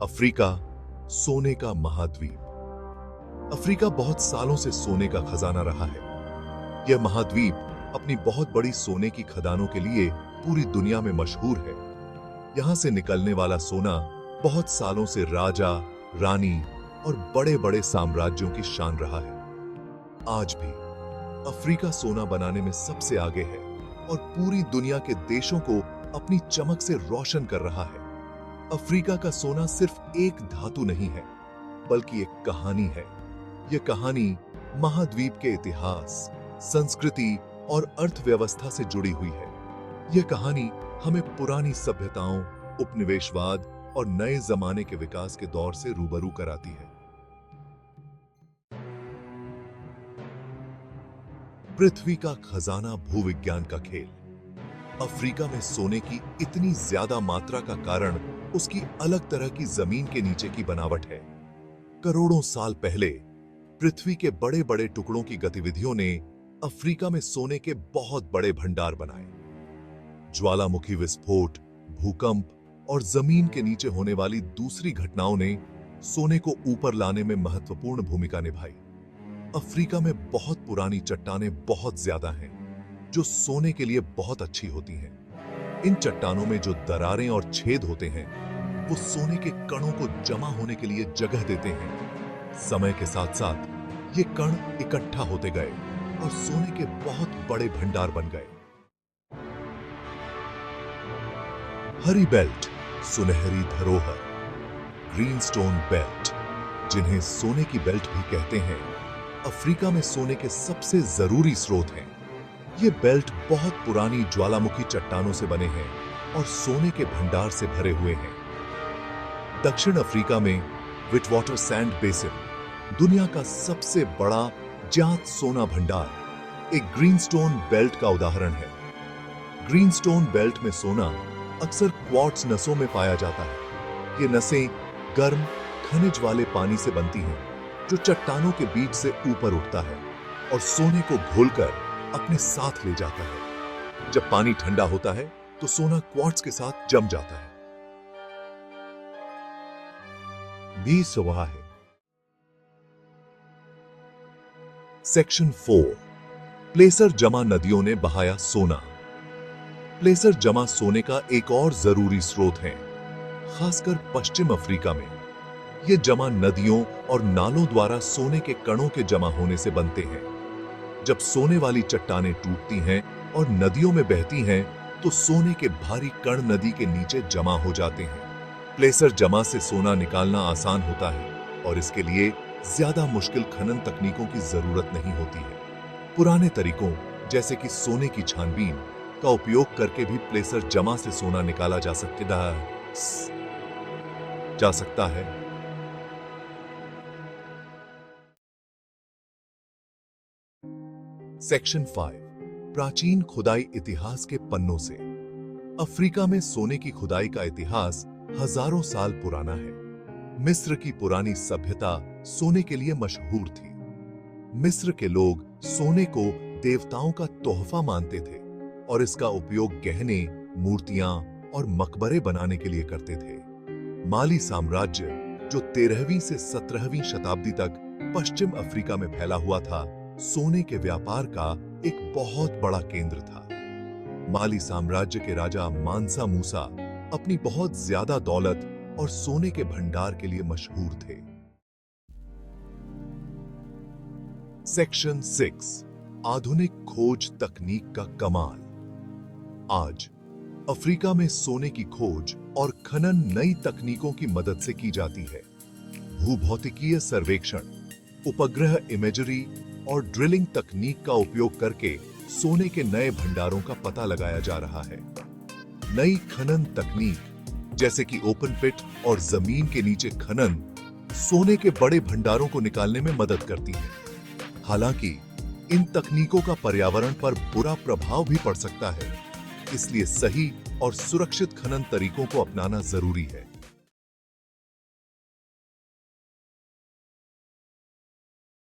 Africa, सोने का महाद्वीप। अफ्रीका बहुत सालों से सोने का खजाना रहा है। यह महाद्वीप अपनी बहुत बड़ी सोने की खदानों के लिए पूरी दुनिया में मशहूर है। यहां से निकलने वाला सोना बहुत सालों से राजा, रानी और बड़े बड़े साम्राज्यों की शान रहा है। आज भी अफ्रीका सोना बनाने में सबसे आगे है और पूरी दुनिया के देशों को अपनी चमक से रोशन कर रहा है। अफ्रीका का सोना सिर्फ एक धातु नहीं है, बल्कि एक कहानी है। यह कहानी महाद्वीप के इतिहास, संस्कृति और अर्थव्यवस्था से जुड़ी हुई है। यह कहानी हमें पुरानी सभ्यताओं, उपनिवेशवाद और नए जमाने के विकास के दौर से रूबरू कराती है। पृथ्वी का खजाना, भूविज्ञान का खेल। अफ्रीका में सोने की इतनी ज्यादा मात्रा का कारण उसकी अलग तरह की जमीन के नीचे की बनावट है। करोड़ों साल पहले पृथ्वी के बड़े बड़े टुकड़ों की गतिविधियों ने अफ्रीका में सोने के बहुत बड़े भंडार बनाए। ज्वालामुखी विस्फोट, भूकंप और जमीन के नीचे होने वाली दूसरी घटनाओं ने सोने को ऊपर लाने में महत्वपूर्ण भूमिका निभाई। अफ्रीका में बहुत पुरानी चट्टानें बहुत ज्यादा हैं, जो सोने के लिए बहुत अच्छी होती हैं। इन चट्टानों में जो दरारें और छेद होते हैं, वो सोने के कणों को जमा होने के लिए जगह देते हैं। समय के साथ साथ ये कण इकट्ठा होते गए और सोने के बहुत बड़े भंडार बन गए। हरी बेल्ट, सुनहरी धरोहर, ग्रीनस्टोन बेल्ट, जिन्हें सोने की बेल्ट भी कहते हैं, अफ्रीका में सोने के सबसे जरूरी स्रोत हैं। ये बेल्ट बहुत पुरानी ज्वालामुखी चट्टानों से बने हैं और सोने के भंडार से भरे हुए हैं। दक्षिण अफ्रीका में विटवाटर सैंड बेसिन, दुनिया का सबसे बड़ा ज्ञात सोना भंडार, एक ग्रीनस्टोन बेल्ट का उदाहरण है। ग्रीनस्टोन बेल्ट में सोना अक्सर क्वार्ट्ज नसों में पाया जाता है। ये नसें गर्म, खनिज वाले पानी से बनती हैं, जो चट्टानों के बीच से ऊपर उठता है और सोने को घोलकर अपने साथ ले जाता है। जब पानी ठंडा होता है तो सोना क्वार्ट्ज के साथ जम जाता है। भी सुबह है। सेक्शन 4, प्लेसर जमा नदियों ने बहाया सोना। प्लेसर जमा सोने का एक और जरूरी स्रोत है, खासकर पश्चिम अफ्रीका में। ये जमा नदियों और नालों द्वारा सोने के कणों के जमा होने से बनते हैं। जब सोने वाली चट्टानें टूटती हैं और नदियों में बहती हैं, तो सोने के भारी कण नदी के नीचे जमा हो जाते हैं। प्लेसर जमा से सोना निकालना आसान होता है और इसके लिए ज्यादा मुश्किल खनन तकनीकों की जरूरत नहीं होती है। पुराने तरीकों जैसे कि सोने की छानबीन का उपयोग करके भी प्लेसर जमा से सोना निकाला जा सकता है। सेक्शन 5, प्राचीन खुदाई इतिहास के पन्नों से। अफ्रीका में सोने की खुदाई का इतिहास हजारों साल पुराना है। मिस्र की पुरानी सभ्यता सोने के लिए मशहूर थी। मिस्र के लोग सोने को देवताओं का तोहफा मानते थे और इसका उपयोग गहने, मूर्तियां और मकबरे बनाने के लिए करते थे। माली साम्राज्य, जो 13वीं से 17वीं शताब्दी तक पश्चिम अफ्रीका में फैला हुआ था, सोने के व्यापार का एक बहुत बड़ा केंद्र था। माली साम्राज्य के राजा मानसा मूसा अपनी बहुत ज्यादा दौलत और सोने के भंडार के लिए मशहूर थे। सेक्शन 6, आधुनिक खोज तकनीक का कमाल। आज अफ्रीका में सोने की खोज और खनन नई तकनीकों की मदद से की जाती है। भूभौतिकीय सर्वेक्षण, उपग्रह इमेजरी और ड्रिलिंग तकनीक का उपयोग करके सोने के नए भंडारों का पता लगाया जा रहा है। नई खनन तकनीक जैसे कि ओपन पिट और जमीन के नीचे खनन सोने के बड़े भंडारों को निकालने में मदद करती है। हालांकि इन तकनीकों का पर्यावरण पर बुरा प्रभाव भी पड़ सकता है, इसलिए सही और सुरक्षित खनन तरीकों को अपनाना जरूरी है।